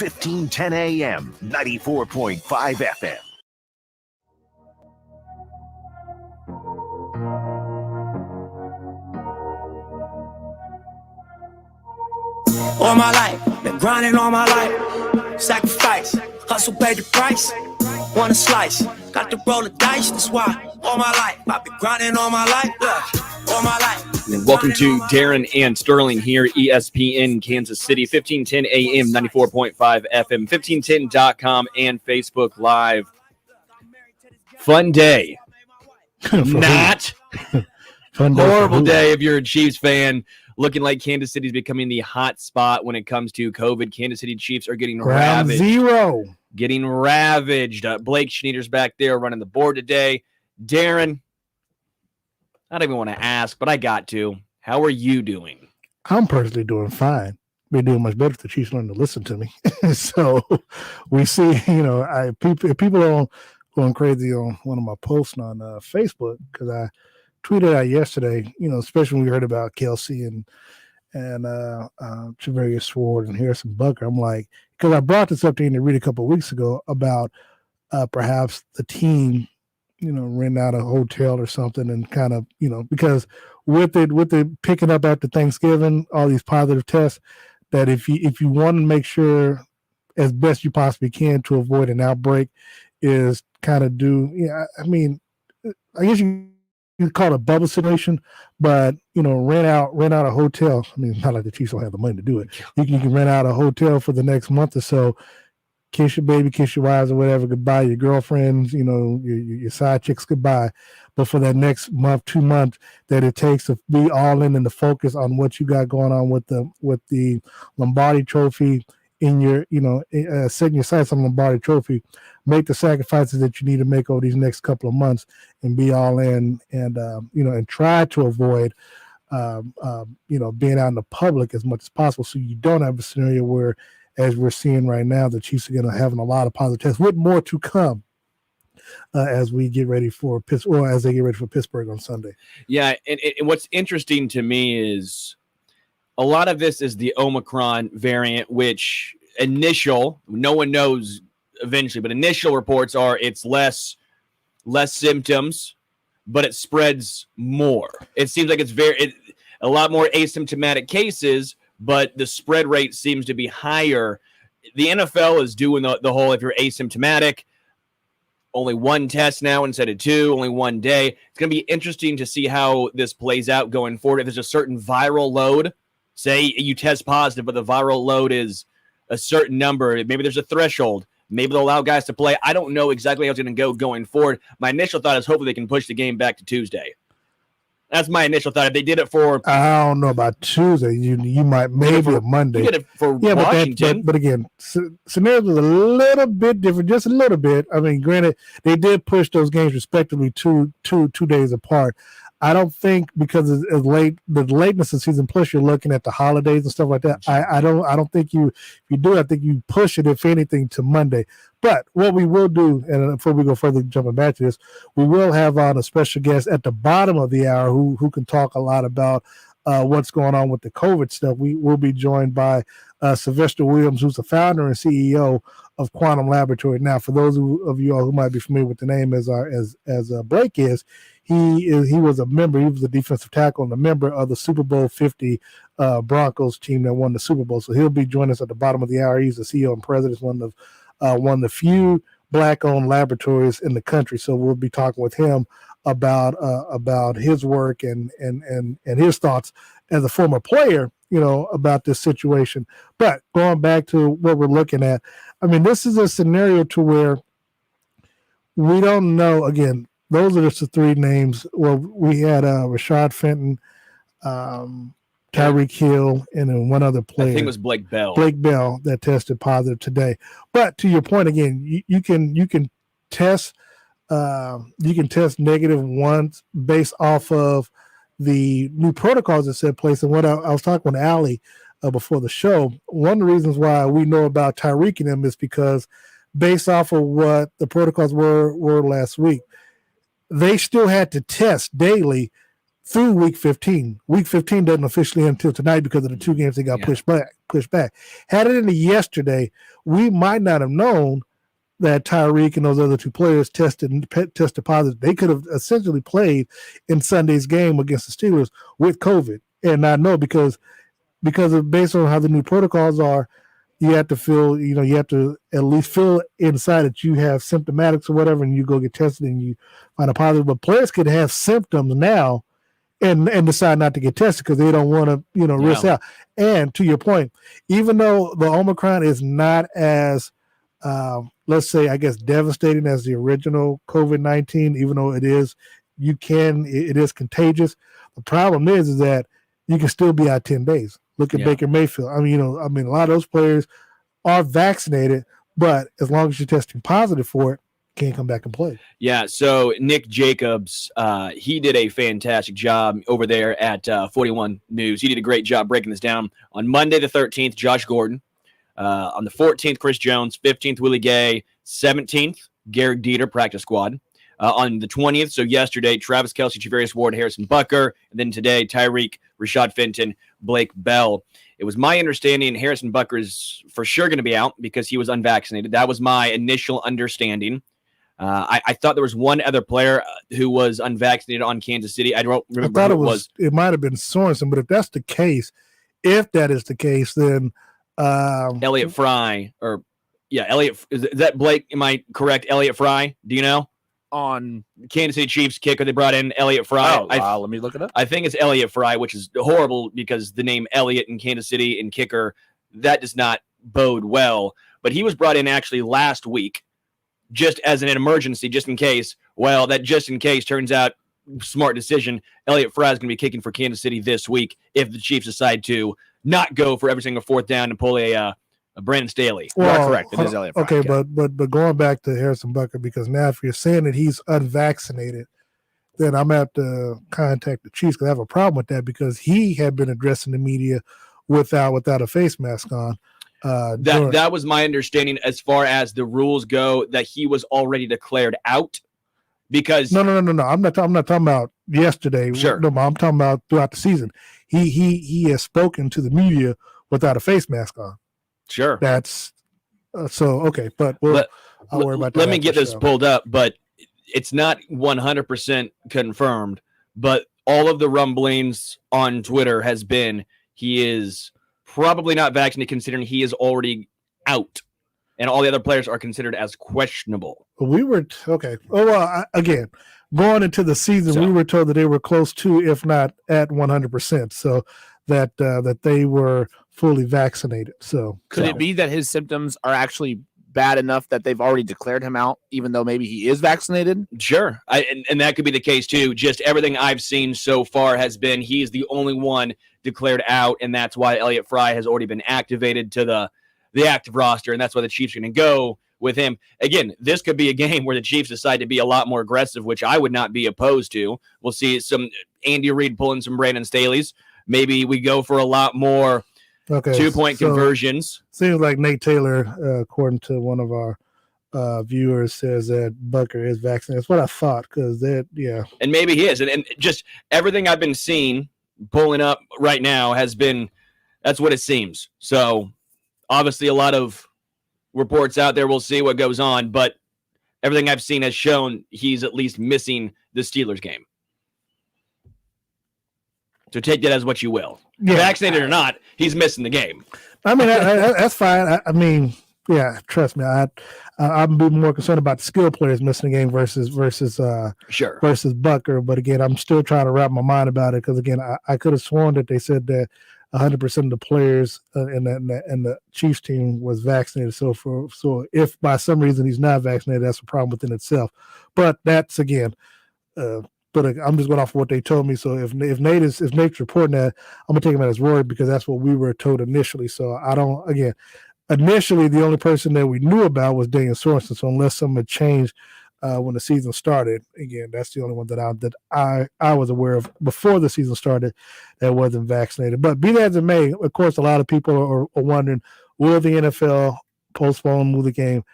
1510 AM, 94.5 FM. All my life, been grinding all my life. Sacrifice, hustle, pay the price. Want a slice, got to roll the dice. That's why all my life, I've been grinding all my life. All my life. And welcome to Darren and Sterling here, ESPN Kansas City, 1510 AM, 94.5 FM, 1510.com, and Facebook Live. Fun day. Not. Fun day. Horrible day if you're a Chiefs fan. Looking like Kansas City is becoming the hot spot when it comes to COVID. Kansas City Chiefs are getting Ground ravaged. zero. Getting ravaged. Blake Schneider's back there running the board today. Darren, I don't even want to ask, but I got to. How are you doing? I'm personally doing fine. Be doing much better if the Chiefs learn to listen to me. So we see, people are going crazy on one of my posts on Facebook because I tweeted out yesterday, especially when we heard about Kelsey and Travarius Ward and Harrison Butker. I'm like, because I brought this up to you to read a couple of weeks ago about perhaps the team, rent out a hotel or something and kind of, because with it picking up after Thanksgiving, all these positive tests, that if you want to make sure as best you possibly can to avoid an outbreak is kind of I guess you call it a bubble situation, but rent out a hotel. I mean, it's not like the Chiefs don't have the money to do it. You can rent out a hotel for the next month or so, kiss your baby, kiss your wives or whatever goodbye, your girlfriends, your side chicks goodbye. But for that next month, 2 months that it takes to be all in and to focus on what you got going on with the Lombardi Trophy in your, setting your sights on Lombardi Trophy, make the sacrifices that you need to make over these next couple of months and be all in and try to avoid, being out in the public as much as possible. So you don't have a scenario where, as we're seeing right now, the Chiefs are going to have a lot of positive tests with more to come as we get ready for Pittsburgh, as they get ready for Pittsburgh on Sunday. Yeah. And what's interesting to me is, a lot of this is the Omicron variant, which no one knows eventually, but initial reports are it's less symptoms, but it spreads more. It seems like it's a lot more asymptomatic cases, but the spread rate seems to be higher. The NFL is doing the whole, if you're asymptomatic, only one test now instead of two, only one day. It's going to be interesting to see how this plays out going forward. If there's a certain viral load, say you test positive, but the viral load is a certain number. Maybe there's a threshold. Maybe they'll allow guys to play. I don't know exactly how it's going to go going forward. My initial thought is hopefully they can push the game back to Tuesday. That's my initial thought. If they did it for... I don't know about Tuesday. You might maybe a Monday. You did it for Washington. But again, scenarios was a little bit different, just a little bit. I mean, granted, they did push those games respectively two days apart. I don't think because of the lateness of the season, plus you're looking at the holidays and stuff like that. I don't think if you do, I think you push it, if anything, to Monday. But what we will do, and before we go further jumping back to this, we will have on a special guest at the bottom of the hour who can talk a lot about what's going on with the COVID stuff. We will be joined by Sylvester Williams, who's the founder and CEO of Quantum Laboratory. Now, for those of you all who might be familiar with the name as Blake is, he was a member. He was a defensive tackle and a member of the Super Bowl 50 Broncos team that won the Super Bowl. So he'll be joining us at the bottom of the hour. He's the CEO and president, one of the few Black-owned laboratories in the country. So we'll be talking with him about his work and his thoughts as a former player, about this situation. But going back to what we're looking at, I mean, this is a scenario to where we don't know. Again, those are just the three names. Well, we had Rashad Fenton, Tyreek Hill, and then one other player. I think it was Blake Bell. That tested positive today. But to your point, again, you can test negative once based off of the new protocols that set place. And what I was talking with Allie before the show, one of the reasons why we know about Tyreek and him is because based off of what the protocols were last week, they still had to test daily through week 15. Week 15 doesn't officially end until tonight because of the 2 games they got pushed back. Had it into yesterday, we might not have known that Tyreek and those other 2 players tested positive. They could have essentially played in Sunday's game against the Steelers with COVID and not know because of based on how the new protocols are, you have to at least feel inside that you have symptomatics or whatever, and you go get tested and you find a positive. But players could have symptoms now and decide not to get tested because they don't want to, risk out. And to your point, even though the Omicron is not as let's say, I guess, devastating as the original COVID-19, even though it is contagious. The problem is that you can still be out 10 days. Look at Baker Mayfield. I mean, a lot of those players are vaccinated, but as long as you're testing positive for it, can't come back and play. Yeah, so Nick Jacobs, he did a fantastic job over there at 41 News. He did a great job breaking this down. On Monday the 13th, Josh Gordon. On the 14th, Chris Jones. 15th, Willie Gay. 17th, Garrett Dieter, practice squad. On the 20th, so yesterday, Travis Kelce, Javarius Ward, Harrison Butker. And then today, Tyreek, Rashad Fenton, Blake Bell. It was my understanding Harrison Butker is for sure going to be out because he was unvaccinated. That was my initial understanding. I thought there was one other player who was unvaccinated on Kansas City. I don't remember who it was. It might have been Sorensen, but if that is the case, then Elliott Fry Elliott. Is that Blake? Am I correct? Elliott Fry? Do you know? On Kansas City Chiefs kicker, they brought in Elliott Fry. Let me look it up. I think it's Elliott Fry, which is horrible because the name Elliott in Kansas City and kicker, that does not bode well. But he was brought in actually last week just as an emergency, just in case. Well, that just in case turns out smart decision. Elliott Fry is going to be kicking for Kansas City this week if the Chiefs decide to not go for every single 4th down and pull a Brandon Staley. Well, correct. It is Elliott Fry. Okay, but going back to Harrison Butker, because now if you're saying that he's unvaccinated, then I'm going to have to contact the Chiefs because I have a problem with that because he had been addressing the media without a face mask on. That was my understanding as far as the rules go, that he was already declared out. Because no. I'm not talking about yesterday. Sure. No, I'm talking about throughout the season. He has spoken to the media without a face mask on. Sure. That's so okay, but I'll worry about that. Let me get this pulled up, but it's not 100% confirmed. But all of the rumblings on Twitter has been he is probably not vaccinated, considering he is already out, and all the other players are considered as questionable. We were okay. Oh well, again, going into the season, we were told that they were close to, if not at 100%. So that they were fully vaccinated. So could it be that his symptoms are actually bad enough that they've already declared him out, even though maybe he is vaccinated? Sure. And that could be the case too. Just everything I've seen so far has been he's the only one declared out, and that's why Elliott Fry has already been activated to the active roster, and that's why the Chiefs are going to go with him. Again, this could be a game where the Chiefs decide to be a lot more aggressive, which I would not be opposed to. We'll see some Andy Reid pulling some Brandon Staley's. Maybe we go for a lot more 2-point conversions. Seems like Nate Taylor, according to one of our viewers, says that Butker is vaccinated. That's what I thought, because and maybe he is, and just everything I've been seeing pulling up right now has been that's what it seems. So obviously a lot of reports out there. We'll see what goes on, but everything I've seen has shown he's at least missing the Steelers game. So take that as what you will. Yeah. Vaccinated or not, he's missing the game. I mean, that's fine. I mean, yeah, trust me. I'm be more concerned about the skill players missing the game versus Butker. But again, I'm still trying to wrap my mind about it because again, I could have sworn that they said that 100% of the players in the Chiefs team was vaccinated. So if by some reason he's not vaccinated, that's a problem within itself. But that's again. But I'm just going off of what they told me. So if Nate's reporting that, I'm gonna take him at his word because that's what we were told initially. So initially the only person that we knew about was Daniel Sorensen. So unless something changed when the season started, again, that's the only one that I was aware of before the season started that wasn't vaccinated. But be that as it may, of course, a lot of people are wondering, will the NFL postpone, move the game?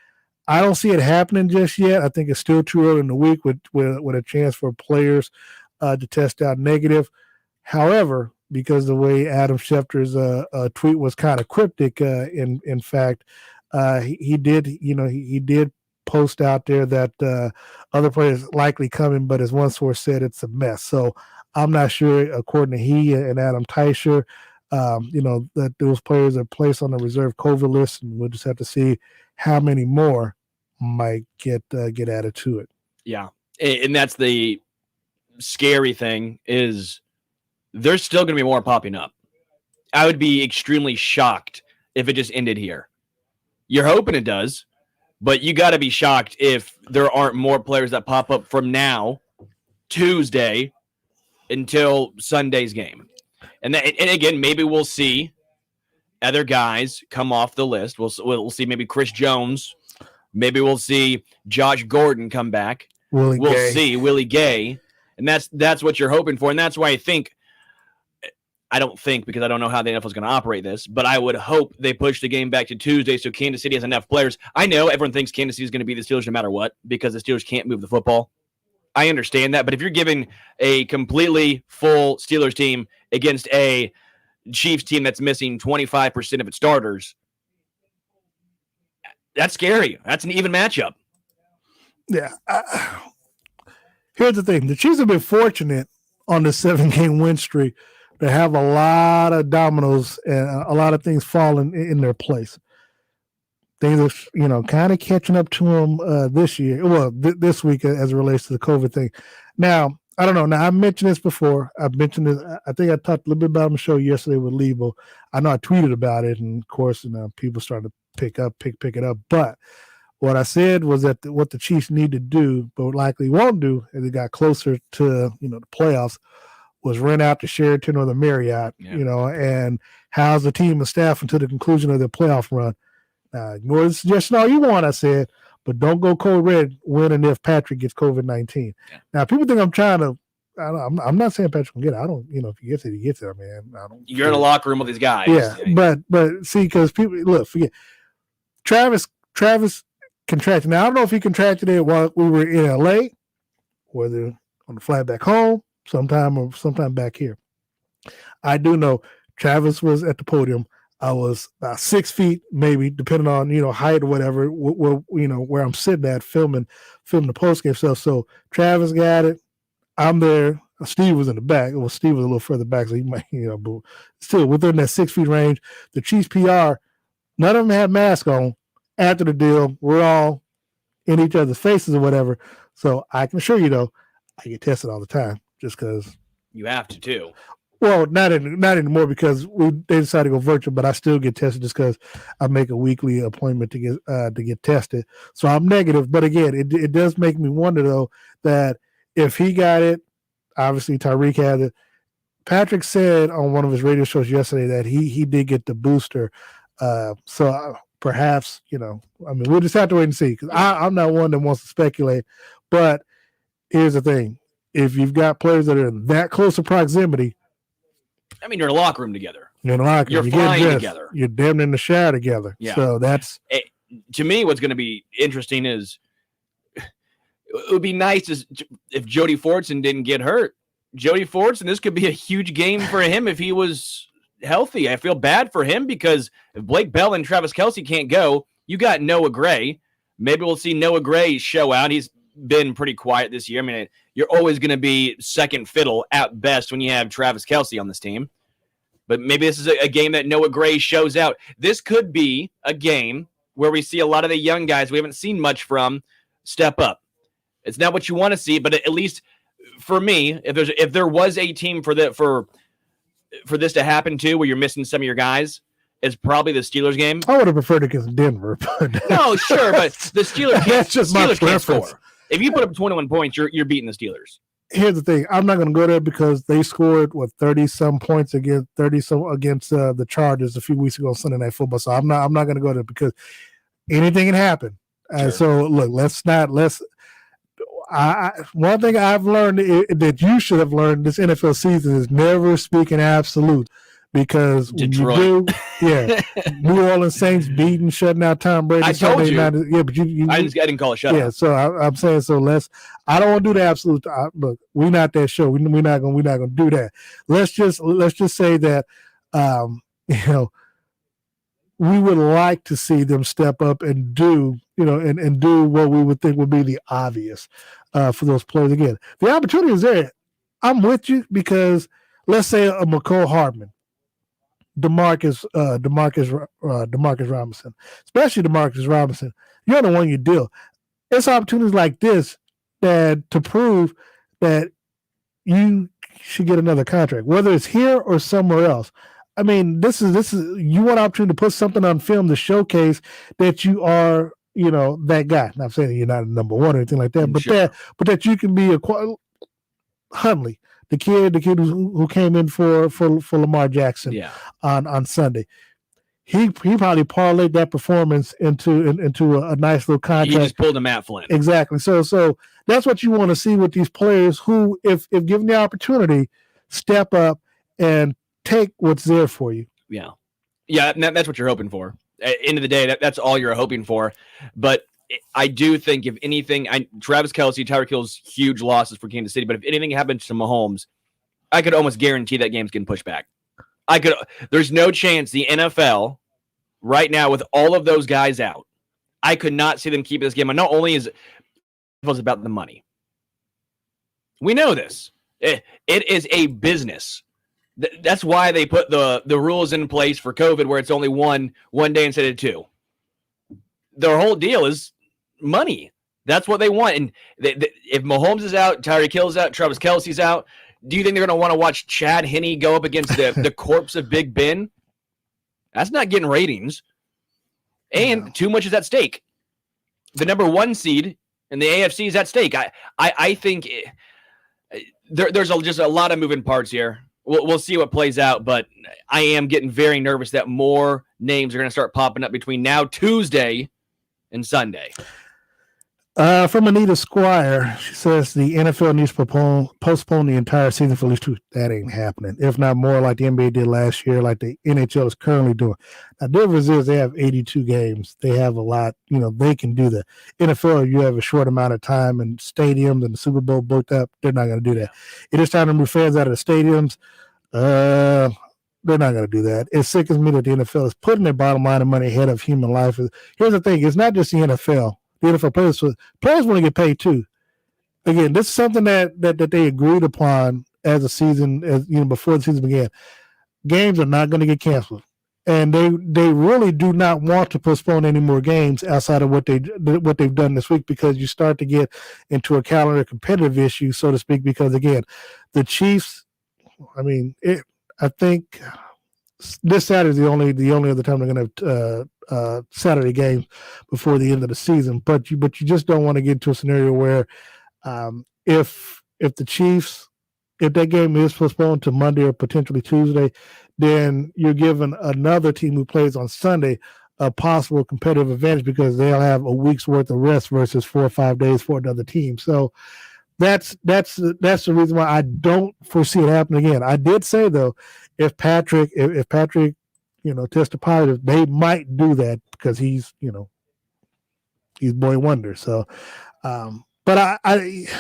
I don't see it happening just yet. I think it's still too early in the week with a chance for players to test out negative. However, because the way Adam Schefter's tweet was kind of cryptic, in fact, he did post out there that other players likely coming, but as one source said, it's a mess. So I'm not sure, according to he and Adam Teicher, that those players are placed on the reserve COVID list, and we'll just have to see how many more might get added to it. Yeah, and that's the scary thing is there's still going to be more popping up. I would be extremely shocked if it just ended here. You're hoping it does, but you got to be shocked if there aren't more players that pop up from now, Tuesday, until Sunday's game. And again, maybe we'll see other guys come off the list. We'll see maybe Chris Jones. Maybe we'll see Josh Gordon come back. We'll see Willie Gay. And that's what you're hoping for. And that's why I don't think, because I don't know how the NFL is going to operate this, but I would hope they push the game back to Tuesday so Kansas City has enough players. I know everyone thinks Kansas City is going to be the Steelers no matter what because the Steelers can't move the football. I understand that, but if you're giving a completely full Steelers team against a Chiefs team that's missing 25% of its starters, that's scary. That's an even matchup. Yeah. Here's the thing. The Chiefs have been fortunate on the 7-game win streak to have a lot of dominoes and a lot of things falling in their place. Things are, kind of catching up to them this year. Well, this week as it relates to the COVID thing. Now, I don't know. Now, I mentioned this before. I've mentioned this. I think I talked a little bit about it on the show yesterday with Lebo. I know I tweeted about it, and of course, people started to pick it up. But what I said was that what the Chiefs need to do, but likely won't do, as they got closer to the playoffs, was rent out the Sheraton or the Marriott. And house the team and staff until the conclusion of their playoff run. Ignore the suggestion all you want, I said, but don't go cold red when and if Patrick gets COVID-19. Yeah. Now, people think I'm trying to. I'm not saying Patrick will get it. I don't. If he gets it, he gets it. I don't. You're in a locker room with these guys. Yeah, but see, because people forget. Travis contracted. Now I don't know if he contracted it while we were in LA, whether on the flight back home, sometime back here. I do know Travis was at the podium. I was about 6 feet, maybe, depending on height or whatever. Where I'm sitting at filming the postgame stuff. So Travis got it. I'm there. Steve was in the back. Well, Steve was a little further back, so he might, but still within that 6 feet range. The Chiefs PR, none of them had masks on. After the deal, we're all in each other's faces or whatever. So I can assure you, though, I get tested all the time, just because you have to too. Well, not anymore because they decided to go virtual, but I still get tested just because I make a weekly appointment to get tested. So I'm negative, but again, it does make me wonder though that if he got it, obviously Tyreek had it. Patrick said on one of his radio shows yesterday that he did get the booster. So perhaps we'll just have to wait and see because I'm not one that wants to speculate. But here's the thing: if you've got players that are in that close of proximity. You're in a locker room together. You're in a locker room. You're flying together. You're damn in the shower together. Yeah. So that's to me. What's going to be interesting is it would be nice if Jody Fortson didn't get hurt. Jody Fortson, this could be a huge game for him if he was healthy. I feel bad for him because if Blake Bell and Travis Kelce can't go, you got Noah Gray. Maybe we'll see Noah Gray show out. He's been pretty quiet this year. You're always going to be second fiddle at best when you have Travis Kelce on this team. But maybe this is a game that Noah Gray shows out. This could be a game where we see a lot of the young guys we haven't seen much from step up. It's not what you want to see, but at least for me, if there was a team for this to happen too, where you're missing some of your guys, it's probably the Steelers game. I would have preferred it against Denver, but no, sure, but the Steelers that's just my preference. If you put up 21 points, you're beating the Steelers. Here's the thing: I'm not going to go there because they scored 30-some points against the Chargers a few weeks ago on Sunday Night Football. So I'm not going to go there because anything can happen. Sure. So look, one thing I've learned that you should have learned this NFL season is never speak in absolute because when you do, Yeah, New Orleans Saints beating, shutting out Tom Brady. I told you. Night. Yeah, but I didn't call it shutout. Yeah, so I'm saying so. I don't want to do the absolute. Look, we're not that show. We're not gonna do that. Let's just say that, we would like to see them step up and do, and do what we would think would be the obvious for those players. Again, the opportunity is there. I'm with you because let's say a McCole Hardman, Demarcus Robinson, especially Demarcus Robinson, you're on a one-year deal. It's opportunities like this that to prove that you should get another contract, whether it's here or somewhere else. I mean, this is you want an opportunity to put something on film to showcase that you are, that guy. Not saying that you're not a number one or anything like that, but Sure. that you can be Huntley, the kid who came in for Lamar Jackson on Sunday. He probably parlayed that performance into a nice little contract. He just pulled a Matt Flynn. Exactly. So that's what you want to see with these players who, if given the opportunity, step up and take what's there for you. Yeah. That's what you're hoping for. At the end of the day, that's all you're hoping for. But I do think, if anything, Travis Kelce, Tyreek Hill's huge losses for Kansas City. But if anything happens to Mahomes, I could almost guarantee that game's getting pushed back. There's no chance the NFL right now, with all of those guys out, I could not see them keep this game. And not only is it about the money, we know this. It is a business. That's why they put the rules in place for COVID, where it's only one day instead of two. Their whole deal is money. That's what they want. And if Mahomes is out, Tyreek Hill's out, Travis Kelce's out, do you think they're going to want to watch Chad Henne go up against the corpse of Big Ben? That's not getting ratings. And too much is at stake. The number one seed in the AFC is at stake. I think there's just a lot of moving parts here. We'll see what plays out, but I am getting very nervous that more names are going to start popping up between now, Tuesday, and Sunday. From Anita Squire, she says the NFL needs to postpone the entire season for at least 2. That ain't happening. If not more, like the NBA did last year, like the NHL is currently doing. Now, the difference is they have 82 games. They have a lot, they can do that. NFL, you have a short amount of time and stadiums and the Super Bowl booked up. They're not going to do that. It is time to move fans out of the stadiums. They're not going to do that. It sickens me that the NFL is putting their bottom line of money ahead of human life. Here's the thing. It's not just the NFL. The NFL players want to get paid too. Again, this is something that they agreed upon as the season, before the season began. Games are not going to get canceled, and they really do not want to postpone any more games outside of what they've done this week, because you start to get into a calendar competitive issue, so to speak. Because again, the Chiefs. I think this Saturday is the only other time they're going to have Saturday games before the end of the season. But you just don't want to get into a scenario where if the Chiefs, if that game is postponed to Monday or potentially Tuesday, then you're giving another team who plays on Sunday a possible competitive advantage, because they'll have a week's worth of rest versus 4 or 5 days for another team. So that's the reason why I don't foresee it happening again. I did say though, if Patrick tested positive, they might do that because he's boy wonder. So, but I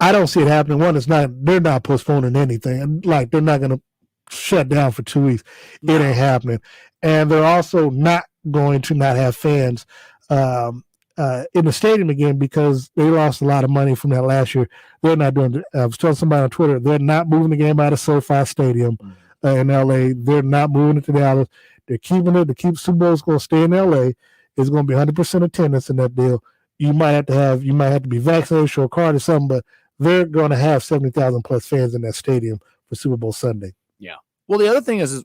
don't see it happening. One, they're not postponing anything, and like they're not going to shut down for 2 weeks. It ain't happening, and they're also not going to not have fans in the stadium again, because they lost a lot of money from that last year. They're not doing it. I was telling somebody on Twitter, they're not moving the game out of SoFi Stadium in LA. They're not moving it to Dallas. They're keeping it. The Super Bowl is going to stay in LA. It's going to be 100% attendance in that deal. You might have to be vaccinated, show a card or something, but they're going to have 70,000 plus fans in that stadium for Super Bowl Sunday. Yeah. Well, the other thing is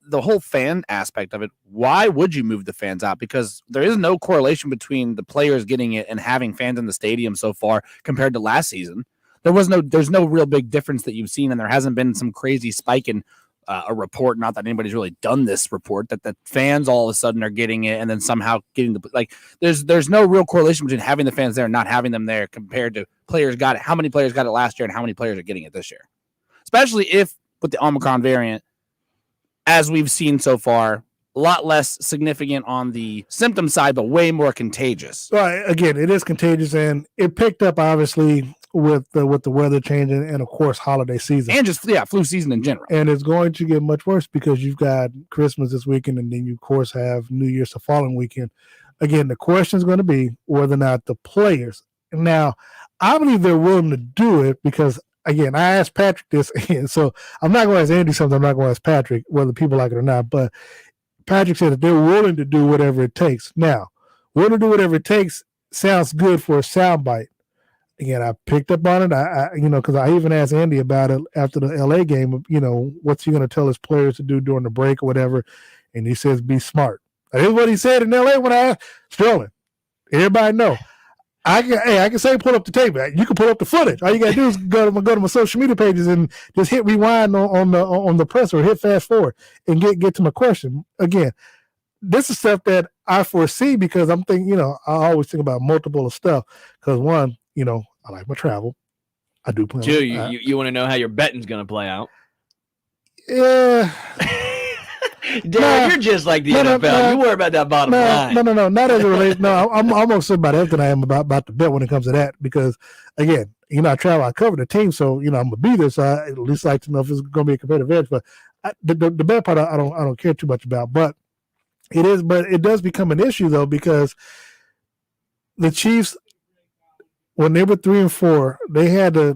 the whole fan aspect of it. Why would you move the fans out? Because there is no correlation between the players getting it and having fans in the stadium so far compared to last season. There's no real big difference that you've seen, and there hasn't been some crazy spike in a report. Not that anybody's really done this report, that the fans all of a sudden are getting it and then somehow getting there's no real correlation between having the fans there and not having them there compared to players got it. How many players got it last year and how many players are getting it this year? Especially if with the Omicron variant, as we've seen so far. A lot less significant on the symptom side, but way more contagious. Right. Again, it is contagious, and it picked up obviously with the weather changing, and of course holiday season, and just flu season in general. And it's going to get much worse because you've got Christmas this weekend, and then you of course have New Year's the following weekend. Again, the question is going to be whether or not the players. Now, I believe they're willing to do it because, again, I asked Patrick this, and so I'm not going to ask Andy something. I'm not going to ask Patrick whether people like it or not, but Patrick said that they're willing to do whatever it takes. Now, willing to do whatever it takes sounds good for a soundbite. Again, I picked up on it. I because I even asked Andy about it after the LA game. What's he going to tell his players to do during the break or whatever? And he says, "Be smart." That is what he said in LA when I asked Sterling. Everybody know. I can say pull up the tape. You can pull up the footage. All you got to do is go to my social media pages and just hit rewind on the press or hit fast forward and get to my question. Again, this is stuff that I foresee because I'm thinking, I always think about multiple of stuff because one, I like my travel. I do plan. Two, you want to know how your betting's going to play out. Yeah. Darren, you're just like the NFL. You worry about that bottom line. No, not as it relates. No, I'm almost about everything I am about the bet when it comes to that because, again, I travel, I cover the team, so I'm gonna be there. So I at least like to know if it's gonna be a competitive edge. But the bet part I don't care too much about. But it does become an issue though because the Chiefs, when they were 3-4, they had to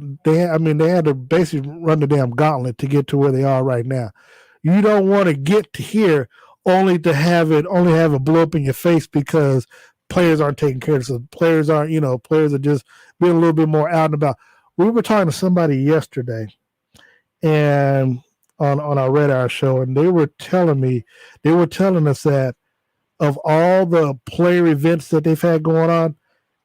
basically run the damn gauntlet to get to where they are right now. You don't want to get to here only to have it blow up in your face because players aren't taking care of it. So players aren't, players are just being a little bit more out and about. We were talking to somebody yesterday and on our Red Hour show, and they were telling us that of all the player events that they've had going on,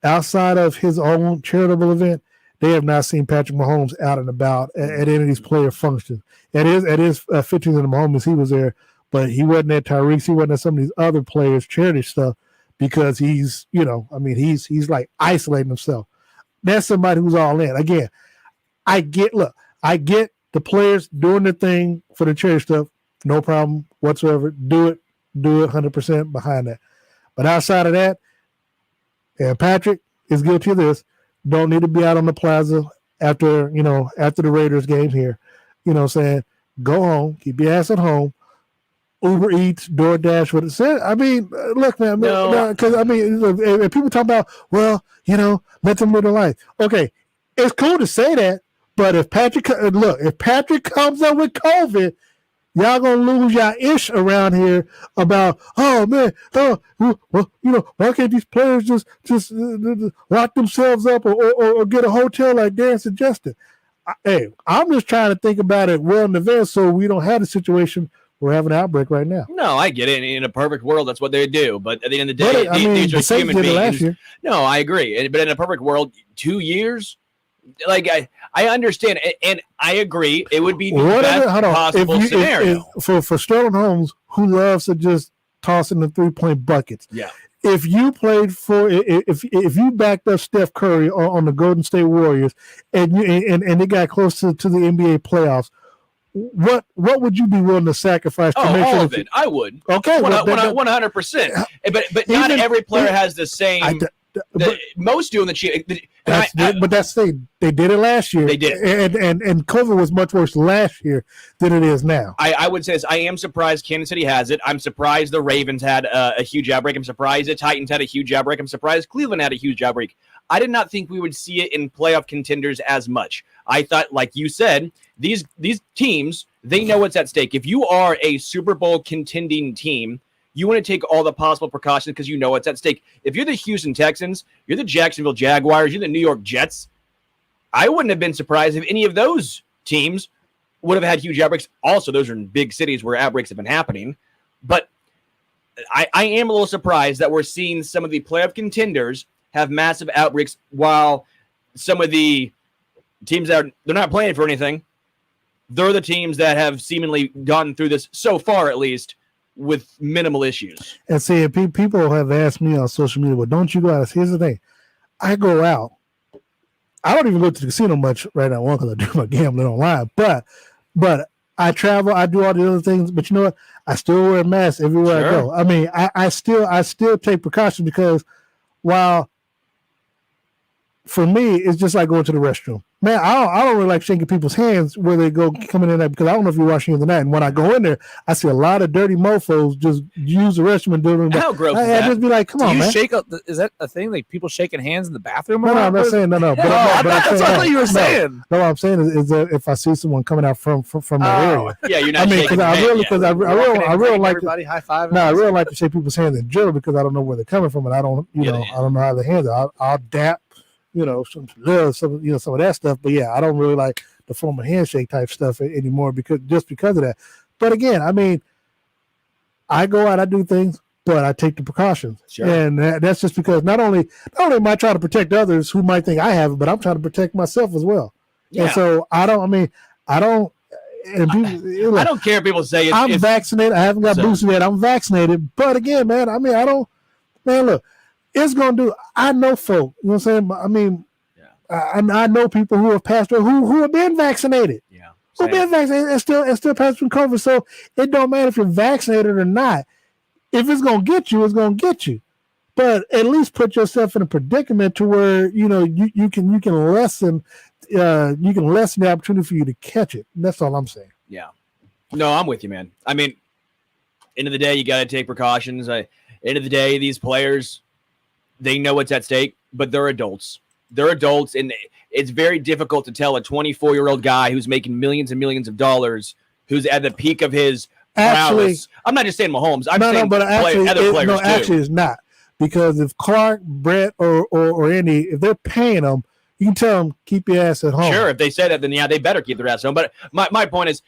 outside of his own charitable event, they have not seen Patrick Mahomes out and about at any of these player functions. At his 15th in the Mahomes, he was there, but he wasn't at Tyreek's. He wasn't at some of these other players' charity stuff because he's like isolating himself. That's somebody who's all in. Again, I get the players doing the thing for the charity stuff, no problem whatsoever. Do it 100% behind that. But outside of that, and Patrick is guilty of this, don't need to be out on the plaza after the Raiders game here. Saying go home, keep your ass at home. Uber Eats, DoorDash, what it said. I mean, look, man, because if people talk about, let them live their life. Okay, it's cool to say that, but if Patrick comes up with COVID, y'all gonna lose y'all ish around here about, oh man, why can't these players just lock themselves up or get a hotel like Darren suggested? Hey, I'm just trying to think about it well in advance so we don't have the situation we're having an outbreak right now. No, I get it. In a perfect world, that's what they do. But at the end of the day, these are human beings. No, I agree. But in a perfect world, 2 years, like I understand, and I agree. It would be the best possible scenario for Sterling Holmes, who loves to just toss in the 3-point buckets. Yeah. If you played if you backed up Steph Curry on the Golden State Warriors and they got close to the NBA playoffs, what would you be willing to sacrifice to make all sure of it? I would. Okay, 100%. But not every player has the same. Most do in the Chiefs. They did it last year. They did, and COVID was much worse last year than it is now. I would say this. I am surprised Kansas City has it. I'm surprised the Ravens had a huge outbreak. I'm surprised the Titans had a huge outbreak. I'm surprised Cleveland had a huge outbreak. I did not think we would see it in playoff contenders as much. I thought, like you said, these teams, they know what's at stake. If you are a Super Bowl contending team, you want to take all the possible precautions because you know what's at stake. If you're the Houston Texans, you're the Jacksonville Jaguars, you're the New York Jets, I wouldn't have been surprised if any of those teams would have had huge outbreaks. Also, those are in big cities where outbreaks have been happening. But I am a little surprised that we're seeing some of the playoff contenders have massive outbreaks while some of the teams that they're not playing for anything, they're the teams that have seemingly gone through this so far, at least, with minimal issues. And see, people have asked me on social media, well, don't you go out? Here's the thing. I go out. I don't even go to the casino much right now, because I do my gambling online. But I travel, I do all the other things, but you know what? I still wear a mask everywhere I go. I mean, I still take precautions because while for me, it's just like going to the restroom. Man, I don't really like shaking people's hands where they go coming in there because I don't know if you're washing the night. And when I go in there, I see a lot of dirty mofos just use the restroom and do it. How gross is that? I just be like, come on, man. Is that a thing? Like people shaking hands in the bathroom? No, I'm not saying no. But that's what I thought you were saying. No, what I'm saying is that if I see someone coming out from that area, yeah, you're not. Because I really like everybody high five. No, I really like to shake people's hands in general because I don't know where they're coming from and I don't know how their hands are. I'll dap. Some love, some of that stuff. But yeah, I don't really like the formal handshake type stuff anymore because of that. But again, I mean, I go out, I do things, but I take the precautions. Sure. And that's just because not only am I trying to protect others who might think I have it, but I'm trying to protect myself as well. Yeah. And so I don't. And people, I don't care if people say I'm vaccinated. I haven't got boosted yet. I'm vaccinated. But again, man, I mean, I don't. Man, look. It's going to do. I know folk. You know what I'm saying? I mean, I know people who have passed away who have been vaccinated. Yeah, who've been vaccinated and still passed through COVID. So it don't matter if you're vaccinated or not. If it's going to get you, it's going to get you. But at least put yourself in a predicament to where you can lessen the opportunity for you to catch it. That's all I'm saying. Yeah. No, I'm with you, man. I mean, end of the day, you got to take precautions. End of the day, these players. They know what's at stake, but they're adults. They're adults, and it's very difficult to tell a 24-year-old guy who's making millions and millions of dollars, who's at the peak of his prowess. I'm not just saying Mahomes. I'm saying other players too. Actually, it's not. Because if Clark, Brett, or Andy, if they're paying them, you can tell them, keep your ass at home. Sure, if they said it, then yeah, they better keep their ass at home. But my point is,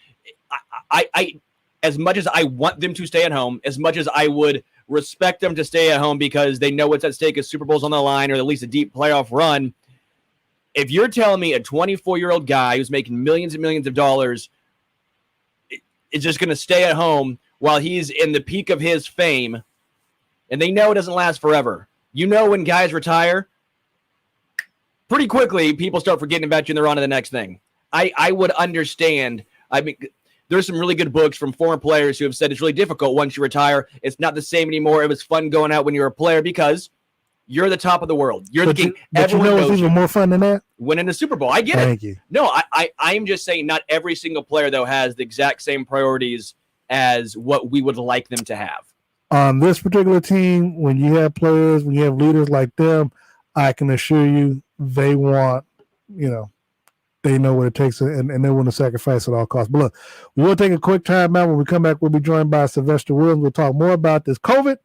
I as much as I want them to stay at home, as much as I would – respect them to stay at home because they know what's at stake is Super Bowls on the line or at least a deep playoff run. If you're telling me a 24-year-old guy who's making millions and millions of dollars is just going to stay at home while he's in the peak of his fame, and they know it doesn't last forever. When guys retire, pretty quickly people start forgetting about you and they're on to the next thing. I would understand. I mean, there's some really good books from former players who have said it's really difficult once you retire. It's not the same anymore. It was fun going out when you were a player because you're the top of the world. You're the king. But what's even more fun than that? Winning a Super Bowl. I get it. Thank you. No, I'm just saying not every single player, though, has the exact same priorities as what we would like them to have. On this particular team, when you have players, when you have leaders like them, I can assure you they want, they know what it takes and they want to sacrifice at all costs. But look, we'll take a quick time out. When we come back, we'll be joined by Sylvester Williams. We'll talk more about this COVID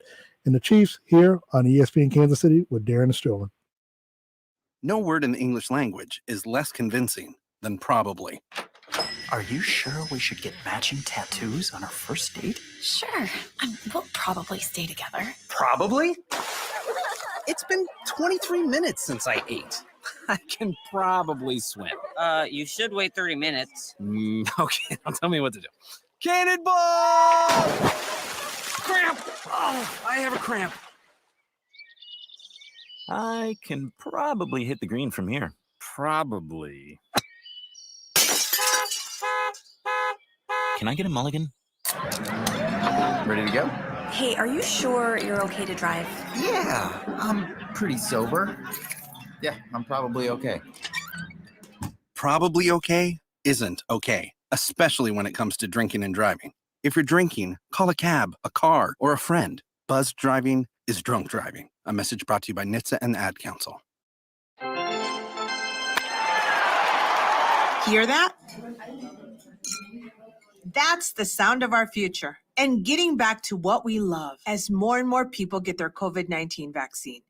and the Chiefs here on ESPN Kansas City with Darren and Sterling. No word in the English language is less convincing than probably. Are you sure we should get matching tattoos on our first date? Sure. We'll probably stay together. Probably? It's been 23 minutes since I ate. I can probably swim. You should wait 30 minutes. Okay, now tell me what to do. Cannonball! Cramp! Oh, I have a cramp. I can probably hit the green from here. Probably. Can I get a mulligan? Ready to go? Hey, are you sure you're okay to drive? Yeah, I'm pretty sober. Yeah, I'm probably okay. Probably okay isn't okay, especially when it comes to drinking and driving. If you're drinking, call a cab, a car, or a friend. Buzzed driving is drunk driving. A message brought to you by NHTSA and the Ad Council. Hear that? That's the sound of our future and getting back to what we love as more and more people get their COVID-19 vaccine.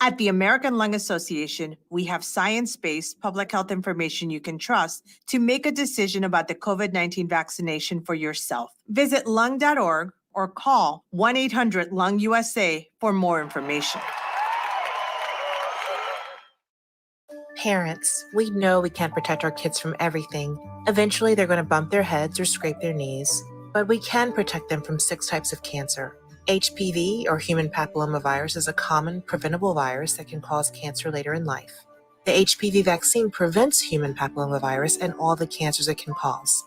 At the American Lung Association, we have science-based public health information you can trust to make a decision about the COVID-19 vaccination for yourself. Visit lung.org or call 1-800-LUNG-USA for more information. Parents, we know we can't protect our kids from everything. Eventually, they're going to bump their heads or scrape their knees. But we can protect them from 6 types of cancer. HPV, or human papillomavirus, is a common preventable virus that can cause cancer later in life. The HPV vaccine prevents human papillomavirus and all the cancers it can cause.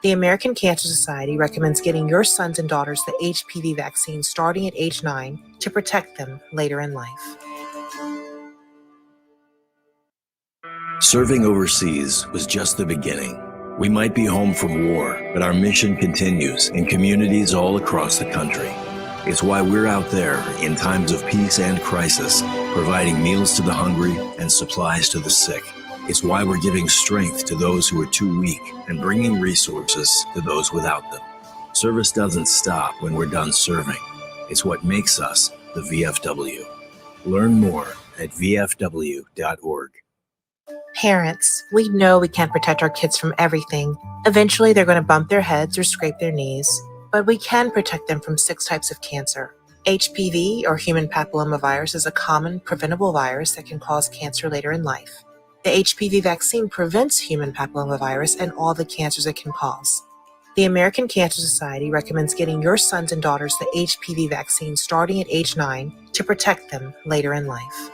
The American Cancer Society recommends getting your sons and daughters the HPV vaccine starting at age 9 to protect them later in life. Serving overseas was just the beginning. We might be home from war, but our mission continues in communities all across the country. It's why we're out there in times of peace and crisis, providing meals to the hungry and supplies to the sick. It's why we're giving strength to those who are too weak and bringing resources to those without them. Service doesn't stop when we're done serving. It's what makes us the VFW. Learn more at vfw.org. Parents, we know we can't protect our kids from everything. Eventually, they're going to bump their heads or scrape their knees. But we can protect them from 6 types of cancer. HPV, or human papillomavirus, is a common preventable virus that can cause cancer later in life. The HPV vaccine prevents human papillomavirus and all the cancers it can cause. The American Cancer Society recommends getting your sons and daughters the HPV vaccine starting at age 9 to protect them later in life.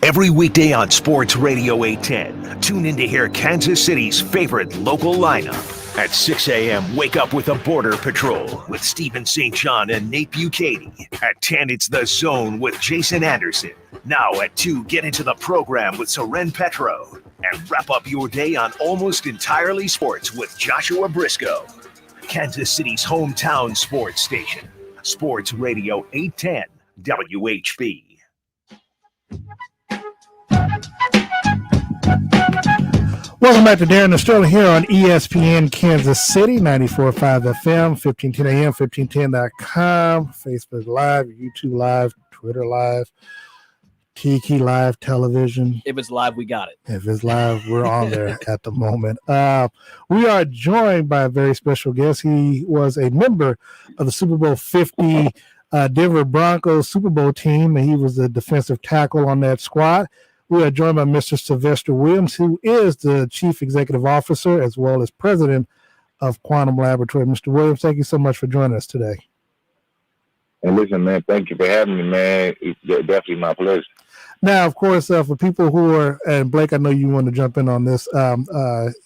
Every weekday on Sports Radio 810, tune in to hear Kansas City's favorite local lineup. At 6 a.m., wake up with the Border Patrol with Stephen St. John and Nate Bucati. At 10, it's The Zone with Jason Anderson. Now at 2, get into the program with Soren Petro. And wrap up your day on Almost Entirely Sports with Joshua Briscoe. Kansas City's hometown sports station. Sports Radio 810 WHB. Welcome back to Darren and Sterling here on ESPN Kansas City, 94.5 FM, 1510 AM, 1510.com, Facebook Live, YouTube Live, Twitter Live, Tiki Live Television. If it's live, we got it. If it's live, we're on there at the moment. We are joined by a very special guest. He was a member of the Super Bowl 50 Denver Broncos Super Bowl team, and he was the defensive tackle on that squad. We are joined by Mr. Sylvester Williams, who is the Chief Executive Officer as well as President of Quantum Laboratory. Mr. Williams, thank you so much for joining us today. And listen, man, thank you for having me, man. It's definitely my pleasure. Now, of course, for people who are, and Blake, I know you want to jump in on this.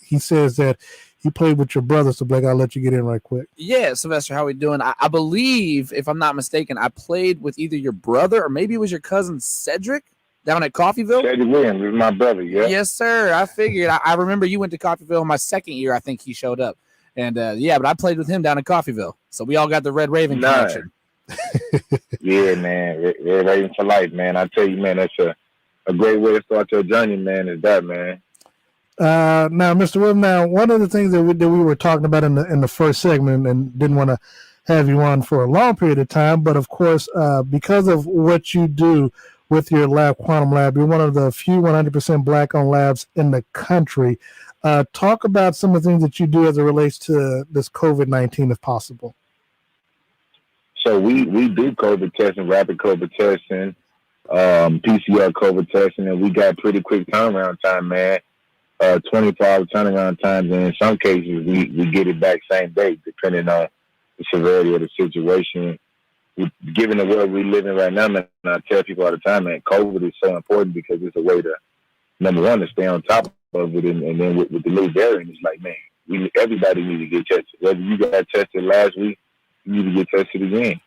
He says that he played with your brother, so Blake, I'll let you get in right quick. Yeah, Sylvester, how we doing? I believe, if I'm not mistaken, I played with either your brother or maybe it was your cousin Cedric down at Coffeyville. Cedric Williams is my brother, yeah. Yes, sir. I figured. I remember you went to Coffeyville my second year. I think he showed up. And, yeah, but I played with him down at Coffeyville. So we all got the Red Raven connection. Yeah, man. Red Raven for life, man. I tell you, man, that's a great way to start your journey, man, is that, man. Now, Mr. Williams, now, one of the things that we were talking about in the first segment and didn't want to have you on for a long period of time, but, of course, because of what you do with your lab, Quantum Lab, you're one of the few 100% Black-owned labs in the country. Talk about some of the things that you do as it relates to this COVID-19, if possible. So we do COVID testing, rapid COVID testing, PCR COVID testing, and we got pretty quick turnaround time, man. 24-hour turnaround times, and in some cases we get it back same day, depending on the severity of the situation. Given the world we live in right now, man, I tell people all the time, man, COVID is so important because it's a way to, number one, to stay on top of it, and then with the new variant, it's like, man, everybody needs to get tested. Whether you got tested last week, you need to get tested again.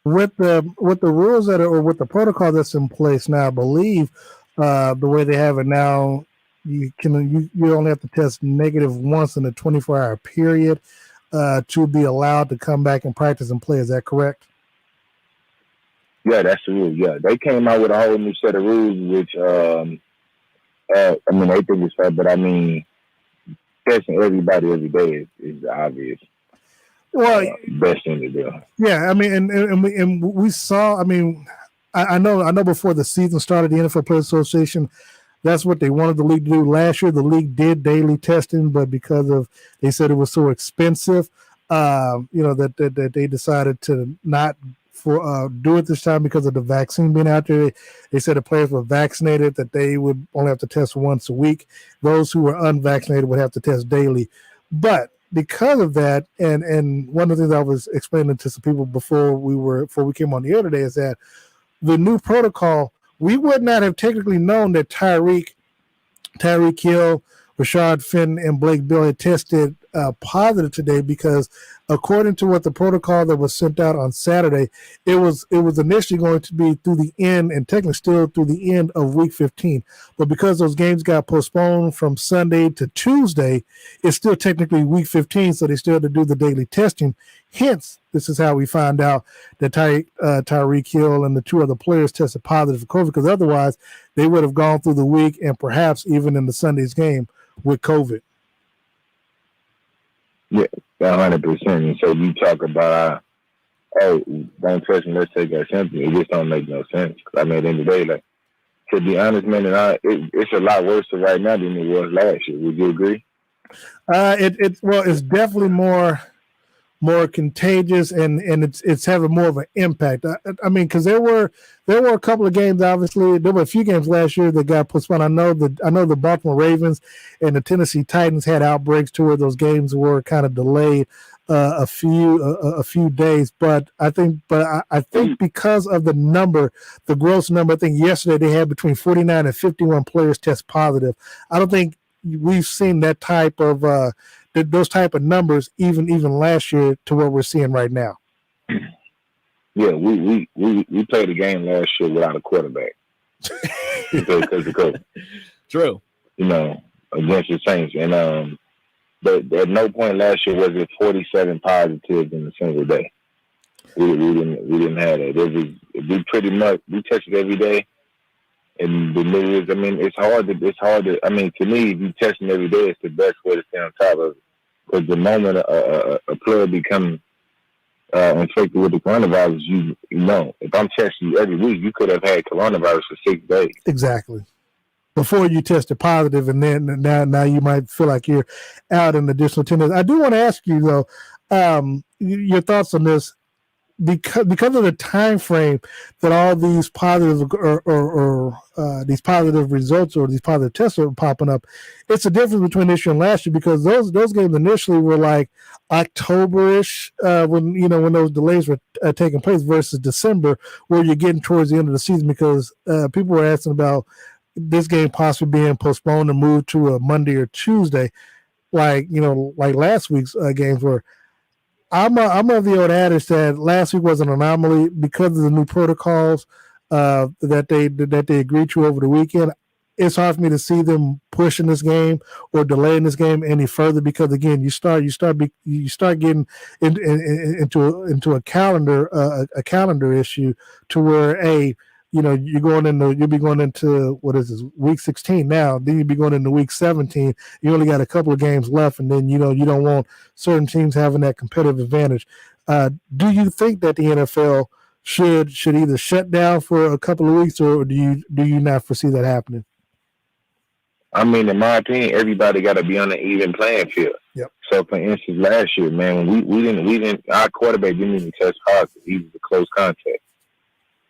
With the rules that are, or with the protocol that's in place now, I believe the way they have it now, you only have to test negative once in a 24-hour period to be allowed to come back and practice and play. Is that correct? Yeah, that's the rule. Yeah, they came out with a whole new set of rules, which I mean, they think it's fair, but I mean, testing everybody every day is obvious. Well, best thing to do. Yeah, I mean, and we saw. I mean, I know before the season started, the NFL Players Association, that's what they wanted the league to do. Last year, the league did daily testing, but because of, they said it was so expensive, that they decided to not do it this time because of the vaccine being out there. They said the players were vaccinated, that they would only have to test once a week. Those who were unvaccinated would have to test daily. But because of that, and one of the things I was explaining to some people before we came on the air today is that the new protocol, we would not have technically known that Tyreek Hill Rashard Fenton and Blake Bill had tested positive today because according to what the protocol that was sent out on Saturday, it was initially going to be through the end and technically still through the end of week 15. But because those games got postponed from Sunday to Tuesday, it's still technically week 15, so they still have to do the daily testing. Hence, this is how we find out that Tyreek Hill and the two other players tested positive for COVID, because otherwise they would have gone through the week and perhaps even in the Sunday's game with COVID. Yeah, 100%. And so you talk about, don't trust me, let's take that simply. It just don't make no sense. I mean, at the end of the day, like, to be honest, man, it's a lot worse right now than it was last year. Would you agree? It's definitely more contagious and it's having more of an impact. I mean, because there were a couple of games. Obviously, there were a few games last year that got postponed. I know the Baltimore Ravens and the Tennessee Titans had outbreaks to where those games were kind of delayed a few days. But I think because of the gross number, I think yesterday they had between 49 and 51 players test positive. I don't think we've seen that type of those type of numbers even last year to what we're seeing right now. Yeah, we played a game last year without a quarterback because of COVID. True. You know, against the Saints, and but at no point last year was it 47 positives in a single day. We didn't have that. We pretty much we tested every day. And the news, I mean, it's hard to, I mean, to me, if you testing every day, it's the best way to stay on top of it. Because the moment a player becomes infected with the coronavirus, you know, if I'm testing you every week, you could have had coronavirus for 6 days. Exactly. Before you tested positive, and then now you might feel like you're out in additional 10 days. I do want to ask you, though, your thoughts on this. Because of the time frame that all these positive or these positive results or these positive tests are popping up, it's a difference between this year and last year, because those games initially were like October-ish when those delays were taking place versus December, where you're getting towards the end of the season, because people were asking about this game possibly being postponed and moved to a Monday or Tuesday, like last week's games were. I'm of the old adage that last week was an anomaly because of the new protocols that they agreed to over the weekend. It's hard for me to see them pushing this game or delaying this game any further, because again, you start getting into a calendar issue to where you'll be going into what is this, week 16 now, then you'll be going into week 17. You only got a couple of games left, and then you don't want certain teams having that competitive advantage. Do you think that the NFL should either shut down for a couple of weeks, or do you not foresee that happening? I mean, in my opinion, everybody got to be on an even playing field. Yep. So, for instance, last year, man, we didn't our quarterback didn't even test positive. He was a close contact.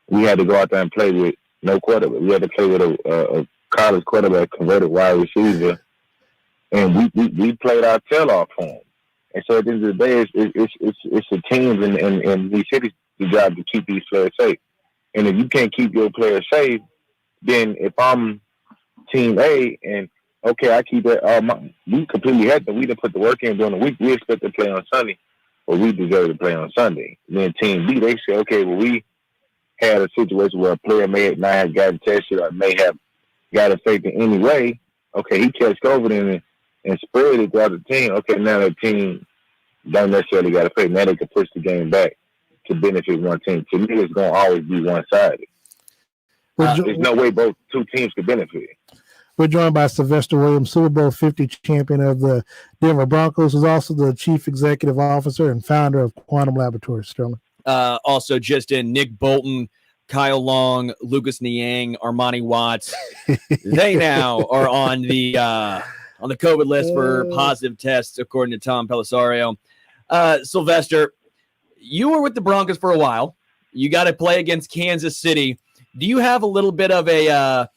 We had to go out there and play with no quarterback. We had to play with a college quarterback, converted wide receiver, and we played our tail off for him. And so at the end of the day, it's the teams and these cities' job to keep these players safe. And if you can't keep your players safe, then if I'm Team A and okay, I keep it. We completely had to. We didn't put the work in during the week. We expect to play on Sunday, but we deserve to play on Sunday. And then Team B, they say, okay, well, we had a situation where a player may not have gotten tested or may have got infected anyway. Okay, he catch COVID and spread it to the other team. Okay, now the team don't necessarily got affected. Now they can push the game back to benefit one team. To me, it's going to always be one-sided. There's no way both two teams could benefit. We're joined by Sylvester Williams, Super Bowl 50 champion of the Denver Broncos, who's also the chief executive officer and founder of Quantum Laboratories. Sterling. Also just in Nick Bolton, Kyle Long, Lucas Niang, Armani Watts. They now are on the COVID list for positive tests, according to Tom Pellisario. Sylvester, you were with the Broncos for a while. You got to play against Kansas City. Do you have a little bit of a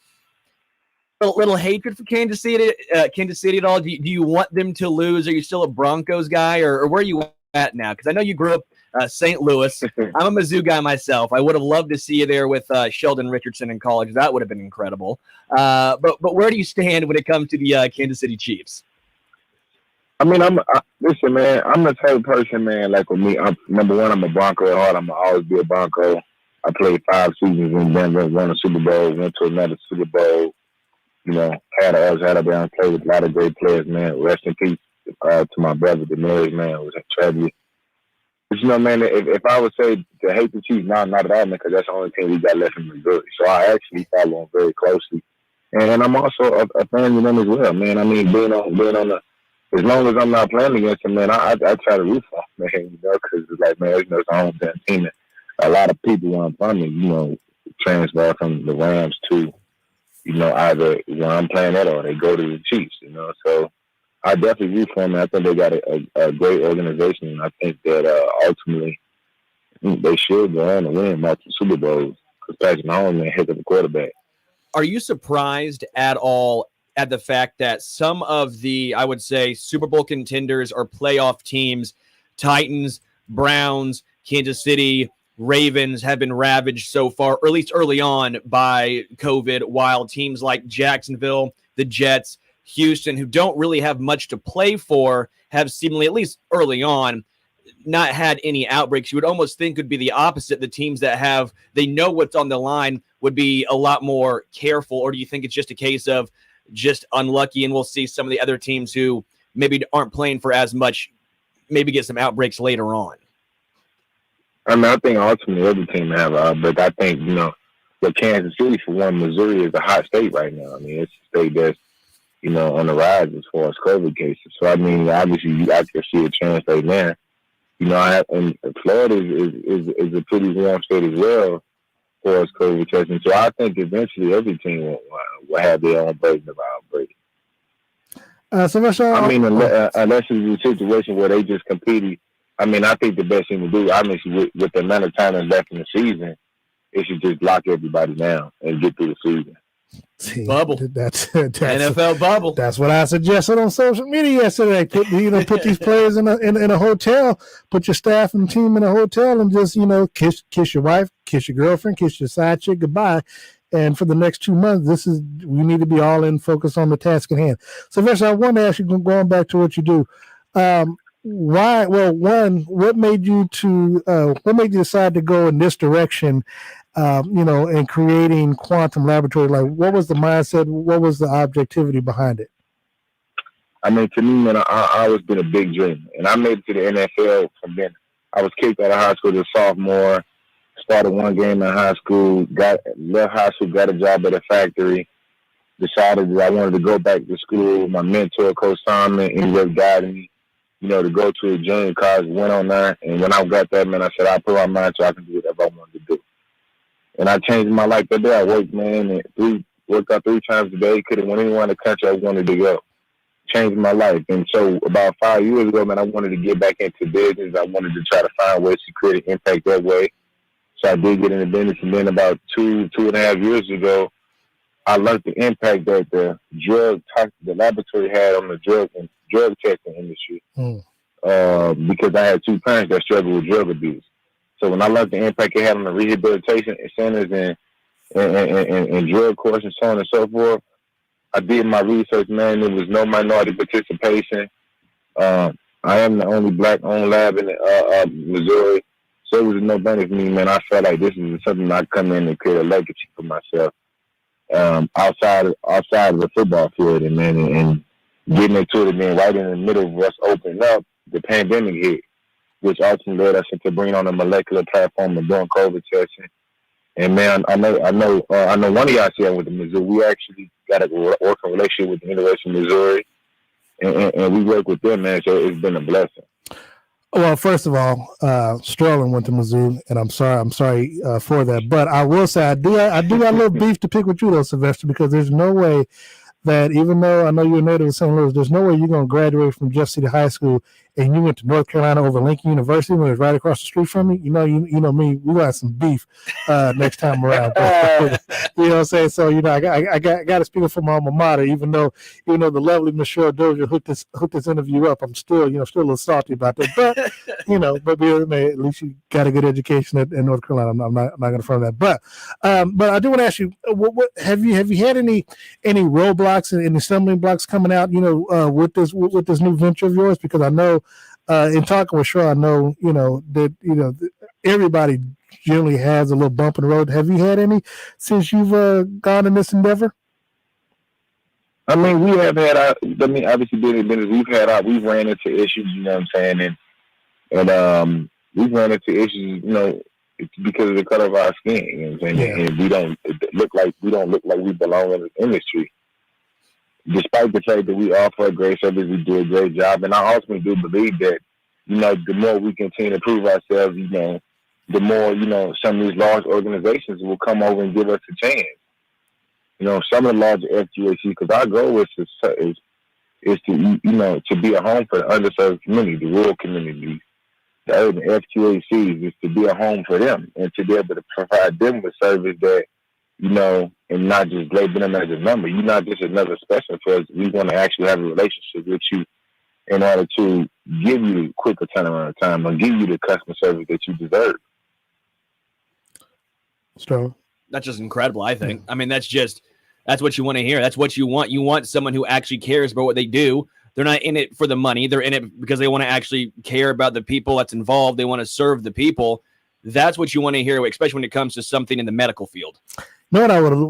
little hatred for Kansas City at all? Do you want them to lose? Are you still a Broncos guy, or where are you at now? Because I know you grew up St. Louis. I'm a Mizzou guy myself. I would have loved to see you there with Sheldon Richardson in college. That would have been incredible. But where do you stand when it comes to the Kansas City Chiefs? I mean, listen, man. I'm the type of person, man. Like with me, number one, I'm a Bronco at heart. I'm gonna always be a Bronco. I played 5 seasons in Denver, won a Super Bowl, went to another Super Bowl. You know, had Alabama, played with a lot of great players, man. Rest in peace to my brother, Demers, man. It was a tragedy. But, you know, man, if I would say to hate the Chiefs, not at all, man, because that's the only team we got left in Missouri. So I actually follow them very closely. And I'm also a fan of them as well, man. I mean, being on the, as long as I'm not playing against them, man, I try to root for them, man, you know, because it's like, man, it's a hometown team. And a lot of people want from me, you know, transfer from the Rams to, you know, either when I'm playing that or they go to the Chiefs, you know. So I definitely root for them. I think they got a great organization, and I think that ultimately they should go on and win multiple Super Bowls because Patrick Mahomes is a heck of a quarterback. Are you surprised at all at the fact that some of the, I would say, Super Bowl contenders or playoff teams, Titans, Browns, Kansas City, Ravens, have been ravaged so far, or at least early on, by COVID, while teams like Jacksonville, the Jets, Houston, who don't really have much to play for, have seemingly, at least early on, not had any outbreaks? You would almost think would be the opposite. The teams that have, they know what's on the line would be a lot more careful. Or do you think it's just a case of just unlucky, and we'll see some of the other teams who maybe aren't playing for as much, maybe get some outbreaks later on? I mean, I think ultimately every team have an outbreak. I think, you know, with Kansas City, for one, Missouri is a hot state right now. I mean, it's a state that's, you know, on the rise as far as COVID cases. So, I mean, obviously, you have to see a chance right there. You know, and Florida is a pretty warm state as well for us COVID testing. So I think eventually every team will have their own version of outbreak. I mean, unless it's a situation where they just competed. I mean, I think the best thing to do, obviously, with the amount of time that's left in the season, is to just lock everybody down and get through the season. See, bubble. That's NFL bubble. That's what I suggested on social media yesterday. Put these players in a hotel, put your staff and team in a hotel, and just, you know, kiss your wife, kiss your girlfriend, kiss your side chick goodbye. And for the next 2 months, we need to be all in, focus on the task at hand. So, Vesha, I want to ask you, going back to what you do. Why? Well, one, what made you decide to go in this direction? You know, and creating Quantum Laboratory. Like, what was the mindset? What was the objectivity behind it? I mean, to me, man, I always been a big dreamer, and I made it to the NFL from then. I was kicked out of high school as a sophomore. Started one game in high school. Left high school. Got a job at a factory. Decided that I wanted to go back to school. My mentor, Coach Simon, ended up guiding me, you know, to go to a junior college. Went on there, and when I got there, man, I said I put my mind so I can do whatever I wanted to do. And I changed my life that day. I worked, man, and worked out 3 times a day. Could have went anywhere in the country I wanted to go. Changed my life. And so about 5 years ago, man, I wanted to get back into business. I wanted to try to find ways to create an impact that way. So I did get into business. And then about 2.5 years ago, I learned the impact that the laboratory had on the drug testing industry. Because I had 2 parents that struggled with drug abuse. So when I learned the impact it had on the rehabilitation centers and drug courts and so on and so forth, I did my research, man. There was no minority participation. I am the only black-owned lab in Missouri. So it was a no-brainer for me, man. I felt like this is something I come in and create a legacy for myself outside of the football field, and getting into it. And then right in the middle of us opening up, the pandemic hit, which ultimately led us into bringing on a molecular platform and doing COVID testing. And man, I know one of y'all see I went to Missouri. We actually got a working relationship with the University of Missouri, and we work with them, man. So it's been a blessing. Well, first of all, Sterling went to Mizzou, and I'm sorry for that. But I will say I do got a little beef to pick with you though, Sylvester, because there's no way that, even though I know you're a native of St. Louis, there's no way you're going to graduate from Jeff City High School and you went to North Carolina over Lincoln University when it was right across the street from me, you know me, we got some beef next time around. But, you know what I'm saying? So, you know, I got to speak for my alma mater, even though the lovely Michelle Dozier hooked this interview up. I'm still a little salty about that. But, at least you got a good education at North Carolina. I'm not going to front that. But I do want to ask you, what have you had any roadblocks and any stumbling blocks coming out, with this new venture of yours? Because I know, in talking with Shaw, I know, that everybody generally has a little bump in the road. Have you had any since you've gone in this endeavor? I mean, we have had obviously we've ran into issues, you know what I'm saying, and we've run into issues, because of the color of our skin, you know what I'm saying, and we don't look like we belong in the industry. Despite the fact that we offer a great service, we do a great job, and I ultimately do believe that, the more we continue to prove ourselves, the more, some of these large organizations will come over and give us a chance. Some of the larger FQAC, because our goal is to be a home for the underserved community, the rural community, the urban FQACs, is to be a home for them and to be able to provide them with service that, and not just label them as a number. You're not just another specimen for us. We want to actually have a relationship with you in order to give you quicker turnaround time and give you the customer service that you deserve. So that's just incredible, I think. I mean, that's what you want to hear. That's what you want. You want someone who actually cares about what they do. They're not in it for the money. They're in it because they want to actually care about the people that's involved. They want to serve the people. That's what you want to hear, especially when it comes to something in the medical field. What I would have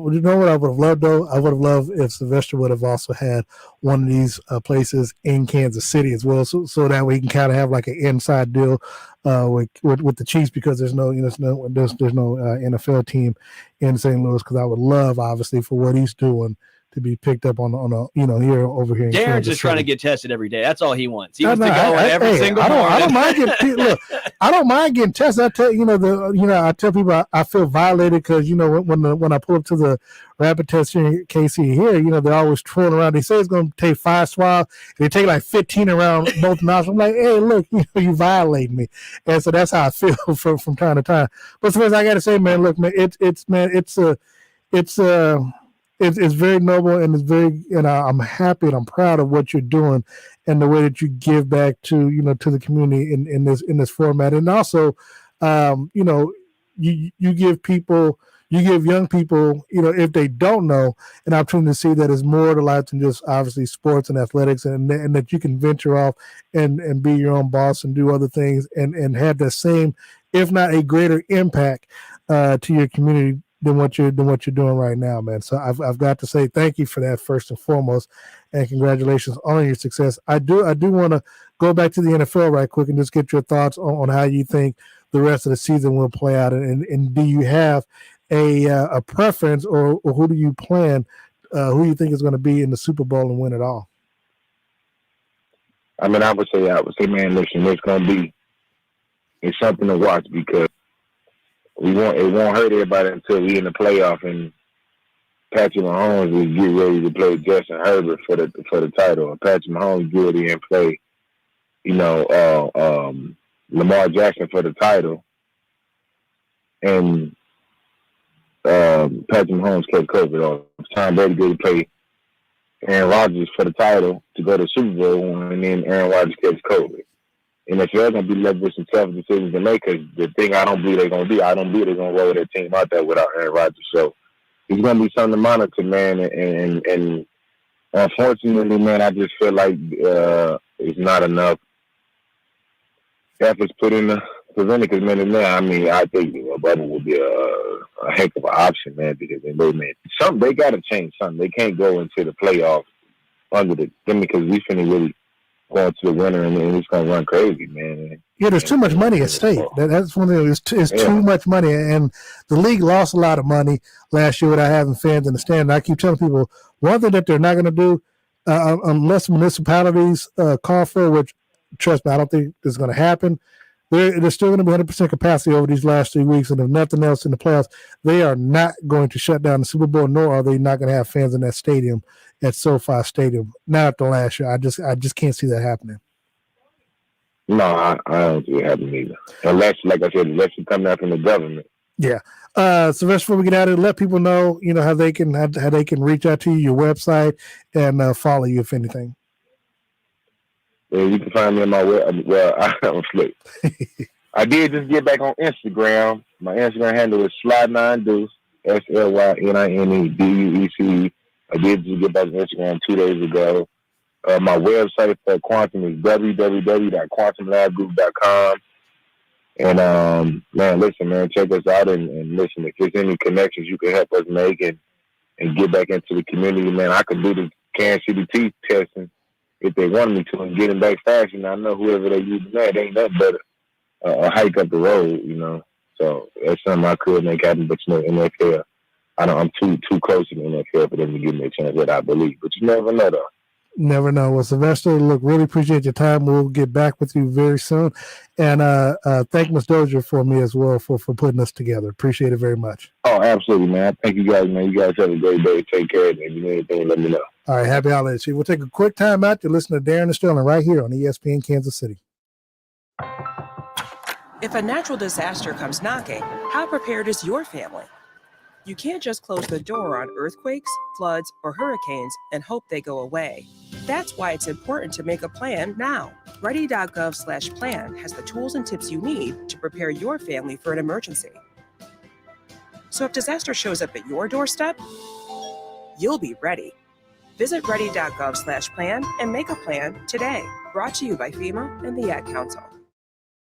loved, though? I would have loved if Sylvester would have also had one of these places in Kansas City as well, so that we can kind of have like an inside deal with the Chiefs, because there's no NFL team in St. Louis. Because I would love, obviously, for what he's doing to be picked up on a over here in Darren's Kansas just trying City. to get tested every day. That's all he wants. He wants to go every single morning. I don't mind getting I don't mind getting tested. I tell I tell people I feel violated because when I pull up to the rapid test here in KC here, they're always twirling around. They say it's going to take 5 swabs. They take like 15 around both nostrils. I'm like, hey, look, you violate me, and so that's how I feel from time to time. But first, I got to say, man, look, man, it's very noble, and I'm happy and I'm proud of what you're doing and the way that you give back to to the community in this format. And also, you give young people, if they don't know, an opportunity to see that it's more to life than just obviously sports and athletics, and that you can venture off and be your own boss and do other things and have the same, if not a greater impact to your community than what you're doing right now, man. So I've got to say thank you for that first and foremost, and congratulations on your success. I do want to go back to the NFL right quick and just get your thoughts on how you think the rest of the season will play out, and do you have a preference, or who do you plan, who you think is going to be in the Super Bowl and win it all? I mean, I would say, man, listen, it's something to watch, because it won't hurt everybody until we in the playoff and Patrick Mahomes will get ready to play Justin Herbert for the title, and Patrick Mahomes get ready and play, Lamar Jackson for the title, and Patrick Mahomes catch COVID, or Tom Brady get to play Aaron Rodgers for the title to go to the Super Bowl, and then Aaron Rodgers catch COVID. And if they're going to be left with some tough decisions to make, because the thing I don't believe they're going to do, I don't believe they're going to roll their team out there without Aaron Rodgers. So it's going to be something to monitor, man. And unfortunately, man, I just feel like it's not enough efforts put in to prevent it. Because, man, I mean, I think Bubba would be a heck of an option, man, because they got to change something. They can't go into the playoffs under them, because we finna really going to the winner, and it's going to run crazy, man. Yeah, there's too much money at stake. That's one thing. It's too much money, and the league lost a lot of money last year without having fans in the stand. And I keep telling people, one thing that they're not going to do, unless municipalities call for, which, trust me, I don't think is going to happen. They're still going to be 100% capacity over these last 3 weeks, and if nothing else in the playoffs, they are not going to shut down the Super Bowl, nor are they not going to have fans in that stadium, at SoFi Stadium. Not after last year. I just can't see that happening. No, I don't see it happening either. Unless, like I said, unless it comes out from the government. Yeah. Sylvester, before we get out of it, let people know, how they can reach out to you, your website, and follow you if anything. Yeah, you can find me on my web. Well, I'm slick. I did just get back on Instagram. My Instagram handle is Sly9Deuce, SLYNINEDUEC. I did just get back on Instagram 2 days ago. My website for Quantum is www.quantumlabgroup.com. And man, listen, man, check us out and listen. If there's any connections you can help us make and get back into the community, man, I could do the Kansas City teeth testing if they wanted me to and get them back fast. And I know whoever they use that ain't nothing but a hike up the road, So that's something I could make happen, but NFL. I'm too close to the NFL for them to give me a chance that I believe. But you never know, though. Never know. Well, Sylvester, look, really appreciate your time. We'll get back with you very soon. And thank Ms. Dozier for me as well for putting us together. Appreciate it very much. Oh, absolutely, man. Thank you guys, man. You guys have a great day. Take care. And if you need anything, let me know. All right. Happy holidays. We'll take a quick time out to listen to Darren and Sterling right here on ESPN Kansas City. If a natural disaster comes knocking, how prepared is your family? You can't just close the door on earthquakes, floods, or hurricanes and hope they go away. That's why it's important to make a plan now. Ready.gov/plan has the tools and tips you need to prepare your family for an emergency. So if disaster shows up at your doorstep, you'll be ready. Visit ready.gov/plan and make a plan today. Brought to you by FEMA and the Ad Council.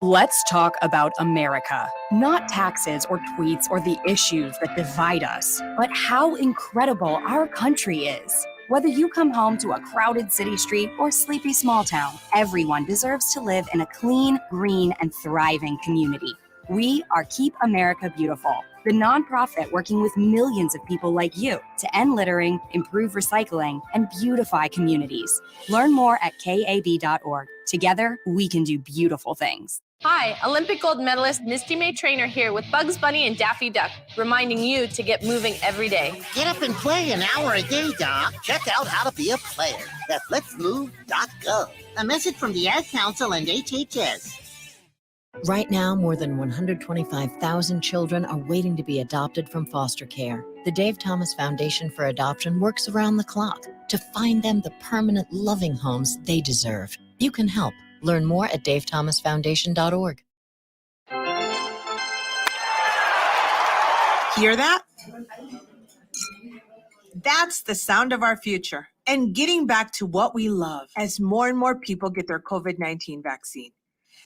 Let's talk about America. Not taxes or tweets or the issues that divide us, but how incredible our country is. Whether you come home to a crowded city street or sleepy small town, everyone deserves to live in a clean, green, and thriving community. We are Keep America Beautiful, the nonprofit working with millions of people like you to end littering, improve recycling, and beautify communities. Learn more at KAB.org. Together, we can do beautiful things. Hi, Olympic gold medalist Misty May Trainer here with Bugs Bunny and Daffy Duck, reminding you to get moving every day. Get up and play an hour a day, Doc. Check out how to be a player at letsmove.gov. A message from the Ad Council and HHS. Right now, more than 125,000 children are waiting to be adopted from foster care. The Dave Thomas Foundation for Adoption works around the clock to find them the permanent, loving homes they deserve. You can help. Learn more at davethomasfoundation.org. Hear that? That's the sound of our future and getting back to what we love as more and more people get their COVID-19 vaccine.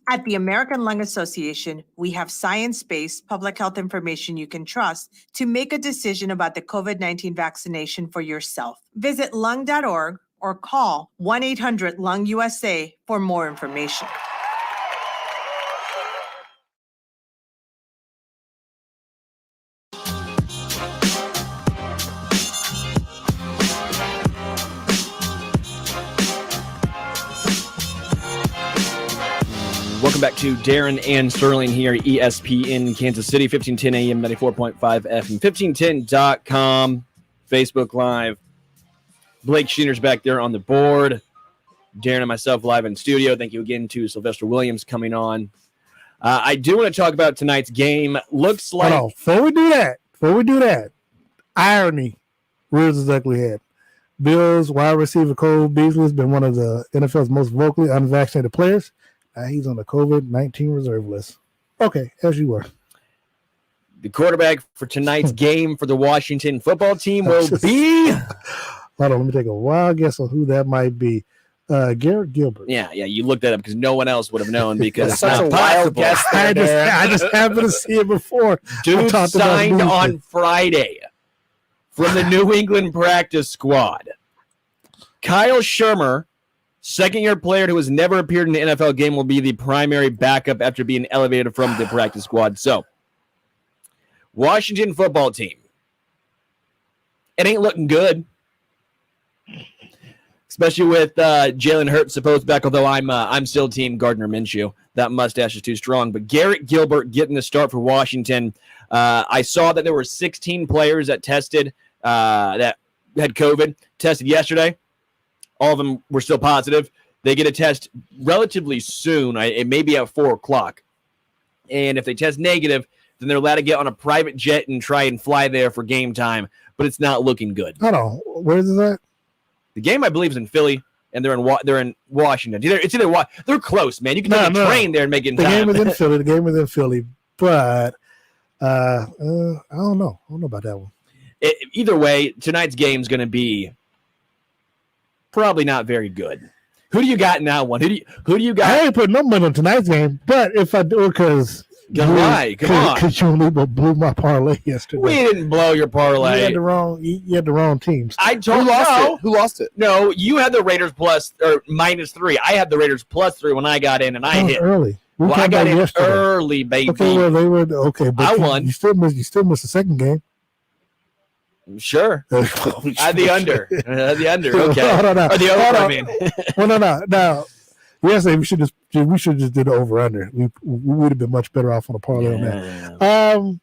At the American Lung Association, we have science-based public health information you can trust to make a decision about the COVID-19 vaccination for yourself. Visit lung.org or call 1-800-LUNG-USA for more information. Welcome back to Darren and Sterling here, ESPN Kansas City, 1510 AM, 94.5 FM, 1510.com, Facebook Live. Blake Sheener's back there on the board. Darren and myself live in studio. Thank you again to Sylvester Williams coming on. I do want to talk about tonight's game. Looks like... Hold on. Before we do that, irony rears its ugly head. Bills wide receiver Cole Beasley has been one of the NFL's most vocally unvaccinated players. He's on the COVID-19 reserve list. Okay, as you were. The quarterback for tonight's game for the Washington football team will be... Hold on, let me take a wild guess on who that might be. Garrett Gilbert. Yeah, you looked that up because no one else would have known because it's such not a wild guess. I just happened to see it before. Dude signed on Friday from the New England practice squad. Kyle Shermer, second-year player who has never appeared in an NFL game, will be the primary backup after being elevated from the practice squad. So, Washington football team. It ain't looking good. Especially with Jalen Hurts supposed back, although I'm still team Gardner Minshew. That mustache is too strong. But Garrett Gilbert getting the start for Washington. I saw that there were 16 players that tested that had COVID, tested yesterday. All of them were still positive. They get a test relatively soon. It may be at 4:00. And if they test negative, then they're allowed to get on a private jet and try and fly there for game time. But it's not looking good. Hold on. Where is that? The game, I believe, is in Philly, and they're in Washington. It's either they're close, man. You can take a train there and make it in the time. The game is in Philly, but I don't know. I don't know about that one. Either way, tonight's game is going to be probably not very good. Who do you got in that one? Who do you got? I ain't putting no money on tonight's game, but if I do, because why? Come on, because you only blew my parlay yesterday. We didn't blow your parlay. You had the wrong teams. I told you. Who lost it? No, you had the Raiders plus or -3. I had the Raiders +3 when I got in, and I hit early. I got in early, baby. Okay, well they were okay, but I won. You still missed the second game. Sure. I had the under. Okay. Hold on, or the over, I mean. Well, no. Now, yesterday we should just do the over under. We would have been much better off on a parlay on that.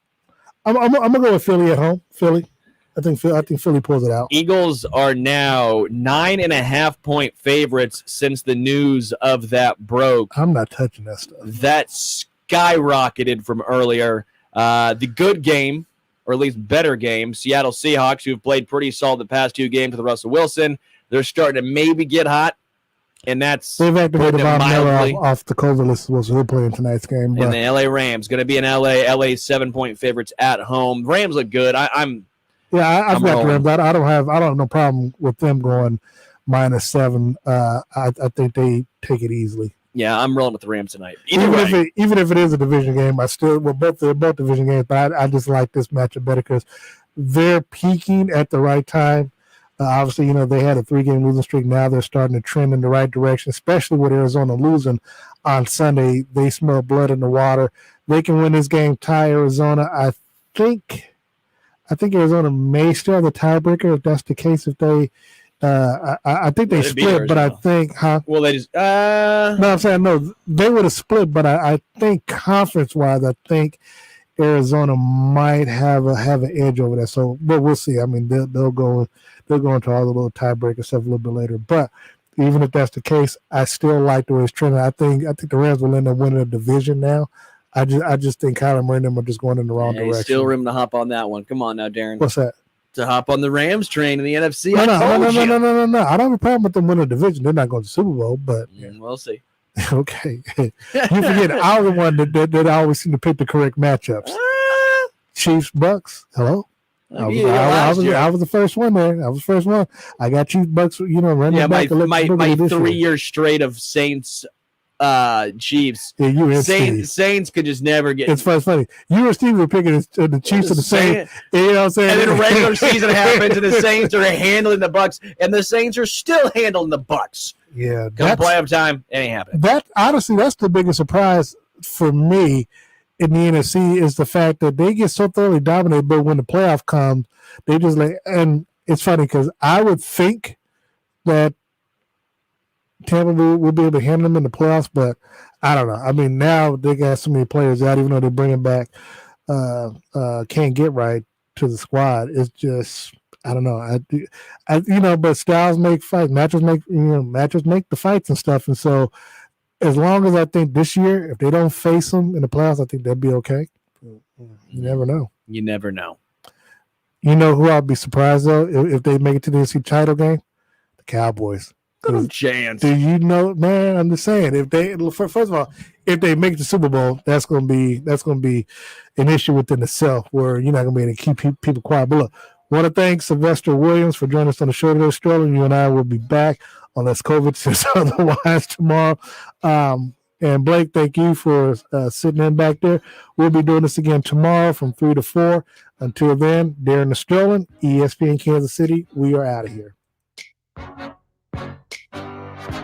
I'm gonna go with Philly at home. Philly. I think Philly pulls it out. Eagles are now 9.5-point favorites since the news of that broke. I'm not touching that stuff. That skyrocketed from earlier. The good game, or at least better game, Seattle Seahawks, who've played pretty solid the past 2 games with Russell Wilson. They're starting to maybe get hot, and that's they've activated Von Miller off the COVID list. Was he'll play in tonight's game? And the LA Rams going to be in LA. LA 7-point favorites at home. Rams look good. I've got the Rams. I don't have no problem with them going -7. I think they take it easily. Yeah, I'm rolling with the Rams tonight. Even if it is a division game, they're both division games, but I just like this matchup better because they're peaking at the right time. Obviously, they had a 3-game losing streak. Now they're starting to trend in the right direction, especially with Arizona losing on Sunday. They smell blood in the water. They can win this game, tie Arizona. I think Arizona may still have the tiebreaker if that's the case. If they I think they split, but I think well, they just no, I'm saying no, they would have split, but I think conference-wise, I think Arizona might have an edge over there. So, but we'll see. I mean, they'll go into all the little tiebreaker stuff a little bit later. But even if that's the case, I still like the way it's trending. I think the Rams will end up winning the division now. I just think Kyler Murray and them are just going in the wrong direction. Still room to hop on that one. Come on now, Darren. What's that? To hop on the Rams train in the NFC. No. I don't have a problem with them winning the division. They're not going to the Super Bowl, but we'll see. Okay. You forget I was the one that always seemed to pick the correct matchups. Chiefs, Bucks. Hello. I was the first one there. I was the first one. I got Chiefs, Bucks. Running back. My 3 years straight of Saints. Chiefs. Yeah, you and Saints could just never get. It's funny. You and Steve were picking the Chiefs and the Saints. You know what I'm saying? And then regular season happens, and the Saints are handling the Bucks, and the Saints are still handling the Bucks. Yeah, come playoff time, it ain't happening. That honestly, that's the biggest surprise for me in the NFC is the fact that they get so thoroughly dominated, but when the playoff comes, they just and it's funny because I would think that Tampa will be able to handle them in the playoffs, but I don't know. I mean, now they got so many players out, even though they're bringing back can't get right to the squad. It's just I don't know. But styles make fights, matches make the fights and stuff. And so, as long as I think this year, if they don't face them in the playoffs, I think they'll be okay. You never know. You never know. You know who I'd be surprised though if they make it to the NFC title game? The Cowboys. Good chance. Do you know, man? I'm just saying. If they first of all, if they make the Super Bowl, that's gonna be an issue within itself where you're not gonna be able to keep people quiet. But look, want to thank Sylvester Williams for joining us on the show today, Sterling. You and I will be back unless COVID says otherwise tomorrow. And Blake, thank you for sitting in back there. We'll be doing this again tomorrow from 3 to 4. Until then, Darren and Sterling, ESPN Kansas City. We are out of here.